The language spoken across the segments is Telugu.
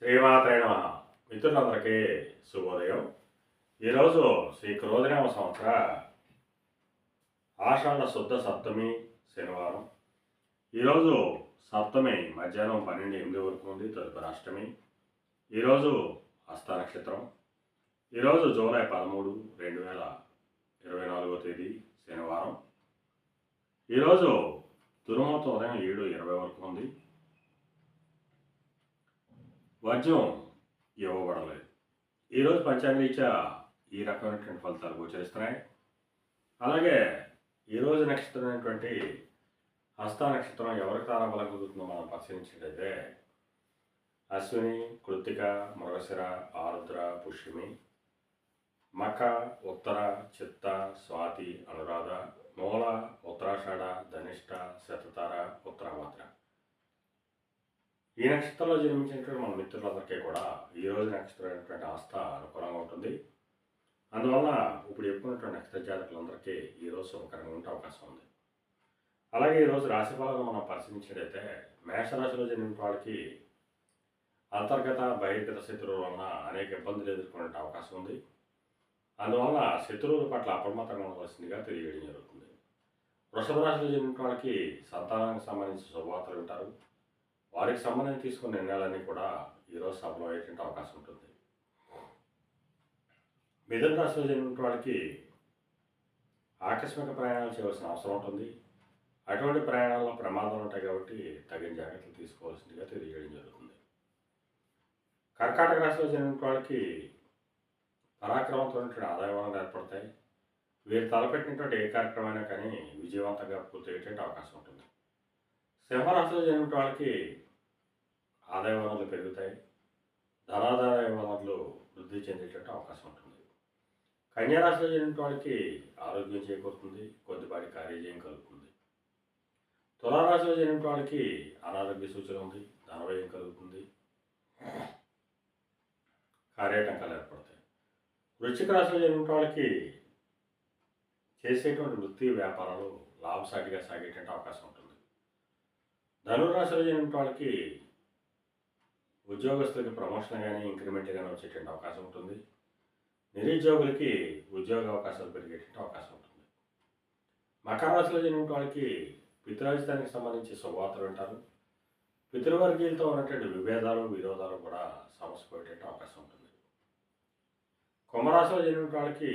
శ్రీమాత్రే నమః. మిత్రులందరికీ శుభోదయం. ఈరోజు శ్రీ క్రోధినామ సంవత్సర ఆషాఢ శుద్ధ సప్తమి శనివారం. ఈరోజు సప్తమి మధ్యాహ్నం 12:08 వరకు ఉంది. తదుపరి అష్టమి. ఈరోజు హస్త నక్షత్రం. ఈరోజు జూలై 13, 2024 తేదీ శనివారం. ఈరోజు దుర్ముహూర్తం ఉదయం 7:20 వరకు ఉంది. వర్జం ఇవ్వబడలేదు. ఈరోజు పంచాంగరీత్యా ఈ రకమైనటువంటి ఫలితాలు గోచరిస్తున్నాయి. అలాగే ఈరోజు నక్షత్రం అయినటువంటి హస్త నక్షత్రం ఎవరికి తారాబలం కుదురుతుందో మనం పరిశీలించినట్లయితే అశ్విని, కృత్తిక, మృగశిర, ఆరుద్ర, పుష్యమి, మఖ, ఉత్తర, చిత్త, స్వాతి, అనురాధ, మూల, ఉత్తరాషాఢ, ధనిష్ట, శతతార, ఉత్తరాభద్ర. ఈ నక్షత్రంలో జన్మించినటువంటి మన మిత్రులందరికీ కూడా ఈరోజు నక్షత్రం అయినటువంటి హస్త అనుకూలంగా ఉంటుంది. అందువల్ల ఇప్పుడు చెప్పుకున్నటువంటి నక్షత్ర జాతకులందరికీ ఈరోజు శుభకరంగా ఉండే అవకాశం ఉంది. అలాగే ఈరోజు రాశి ఫలాలను మనం పరిశీలించినట్లయితే మేషరాశిలో జన్మించిన వాళ్ళకి అంతర్గత బహిర్గత శత్రువుల వలన అనేక ఇబ్బందులు ఎదుర్కొనే అవకాశం ఉంది. అందువల్ల శత్రువుల పట్ల అప్రమత్తంగా ఉండవలసిందిగా తెలియజేయడం జరుగుతుంది. వృషభ రాశిలో జన్మించిన వాళ్ళకి సంతానానికి సంబంధించిన శుభవార్తలు వింటారు. వారికి సంబంధించి తీసుకున్న నిర్ణయాలన్నీ కూడా ఈరోజు సఫలం అయ్యేటువంటి అవకాశం ఉంటుంది. మిథున రాశిలో జన్మించిన వాళ్ళకి ఆకస్మిక ప్రయాణాలు చేయవలసిన అవసరం ఉంటుంది. అటువంటి ప్రయాణాల్లో ప్రమాదాలు ఉంటాయి కాబట్టి తగిన జాగ్రత్తలు తీసుకోవాల్సిందిగా తెలియజేయడం జరుగుతుంది. కర్కాటక రాశిలో జన్మించిన వాళ్ళకి పరాక్రమంతో ఆదాయ వనరులు ఏర్పడతాయి. వీరు తలపెట్టినటువంటి ఏ కార్యక్రమమైనా కానీ విజయవంతంగా పూర్తయ్యేటువంటి అవకాశం ఉంటుంది. సింహరాశిలో జన్మించిన వాళ్ళకి ఆదాయ వనరులు పెరుగుతాయి. ధనాదాయ వనరులు వృద్ధి చెందేటట్టు అవకాశం ఉంటుంది. కన్యారాశిలో జన్మించిన వాళ్ళకి ఆరోగ్యం చేకూరుతుంది. కొద్దిపాటి కార్యజయం కలుగుతుంది. తులారాశిలో జన్మించిన వాళ్ళకి అనారోగ్య సూచన ఉంది. ధనవ్యయం కలుగుతుంది. కార్యాటంకాలు ఏర్పడతాయి. వృశ్చిక రాశిలో జన్మించిన వాళ్ళకి చేసేటువంటి వృత్తి వ్యాపారాలు లాభసాటిగా సాగేటువంటి అవకాశం ఉంటుంది. ధనురాశిలో జన్మించిన వాళ్ళకి ఉద్యోగస్తులకి ప్రమోషన్ కానీ ఇంక్రిమెంట్ కానీ వచ్చేటువంటి అవకాశం ఉంటుంది. నిరుద్యోగులకి ఉద్యోగ అవకాశాలు పెరిగేటువంటి అవకాశం ఉంటుంది. మకర రాశిలో జన్మించిన వాళ్ళకి పితృరాజధానికి సంబంధించి శుభవార్తలు వింటారు. పితృవర్గీయులతో ఉన్నటువంటి విభేదాలు విరోధాలు కూడా సమసిపోయేటువంటి అవకాశం ఉంటుంది. కుంభరాశిలో జన్మించిన వాళ్ళకి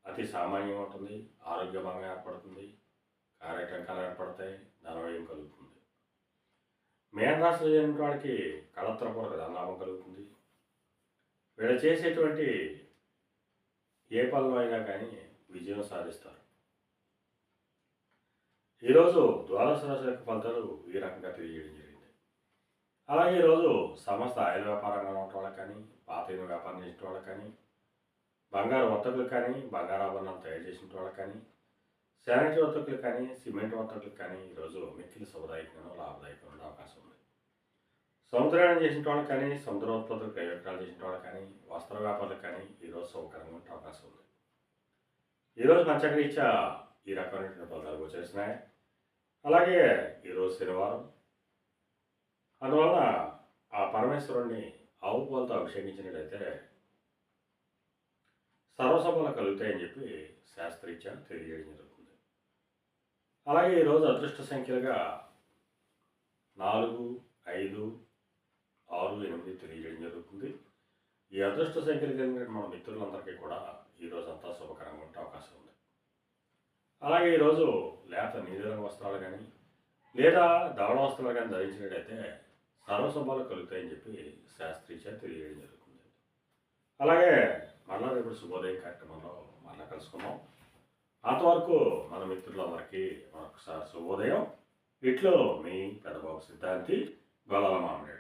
అతి సామాన్యంగా ఉంటుంది. ఆరోగ్యభంగా ఏర్పడుతుంది. కార్యటంకాలు ఏర్పడతాయి. ధనవ్యయం కలుగుతుంది. మేనరాశిలో జన్మించిన వాళ్ళకి కళత్రపూర్వక ధనలాభం కలుగుతుంది. వీళ్ళు చేసేటువంటి ఏ పనులు అయినా కానీ విజయం సాధిస్తారు. ఈరోజు ద్వాదశ రాశి యొక్క ఫలితాలు ఈ రకంగా తెలియజేయడం జరిగింది. అలాగే ఈరోజు సమస్త ఆయిల్ వ్యాపారంగా ఉన్న వాళ్ళకి కానీ, పాత ఇనుము వ్యాపారం చేసిన వాళ్ళకి కానీ, బంగారు వర్తకులకు కానీ, బంగారాభరణాలు తయారు చేసిన వాళ్ళకి కానీ, శానిటరీ వర్తకులకు కానీ, సిమెంట్ వర్తకులకు కానీ ఈరోజు మిక్కిలి శుభదాయకంగా లాభదాయకంగా ఉండే అవకాశం ఉంది. సముద్రయానం చేసిన వాళ్ళకి కానీ, సముద్రోత్పత్తులు ప్రయోజనాలు చేసిన వాళ్ళకి కానీ, వస్త్ర వ్యాపారులకు కానీ ఈరోజు సౌకర్యంగా ఉండే అవకాశం ఉంది. ఈరోజు పంచాంగరీత్యా ఈ రకమైనటువంటి ఫలితాలు గోచరిస్తున్నాయి. అలాగే ఈరోజు శనివారం. అందువల్ల ఆ పరమేశ్వరుణ్ణి ఆవు పాలతో అభిషేకించినట్లయితే సర్వసభలు కలుగుతాయని చెప్పి శాస్త్రీత్యా తెలియజేయడం జరుగుతుంది. అలాగే ఈరోజు అదృష్ట సంఖ్యలుగా 4, 5, 6, 8 తెలియజేయడం జరుగుతుంది. ఈ అదృష్ట సంఖ్యలు కలిగిన మన మిత్రులందరికీ కూడా ఈరోజు అంతా శుభకరంగా ఉండే అవకాశం ఉంది. అలాగే ఈరోజు లేత నీలిరంగు వస్త్రాలు కానీ లేదా ధవళ వస్త్రాలు కానీ ధరించినట్టయితే సర్వసభలు కలుగుతాయని చెప్పి శాస్త్రీత్యా తెలియజేయడం జరుగుతుంది. అలాగే మళ్ళా రేపు శుభోదయం కార్యక్రమంలో మళ్ళీ కలుసుకుందాం. అంతవరకు మన మిత్రులందరికీ మరొకసారి శుభోదయం. ఇట్లో మీ పెద్దబాబు సిద్ధాంతి గొల్లల మామిడి.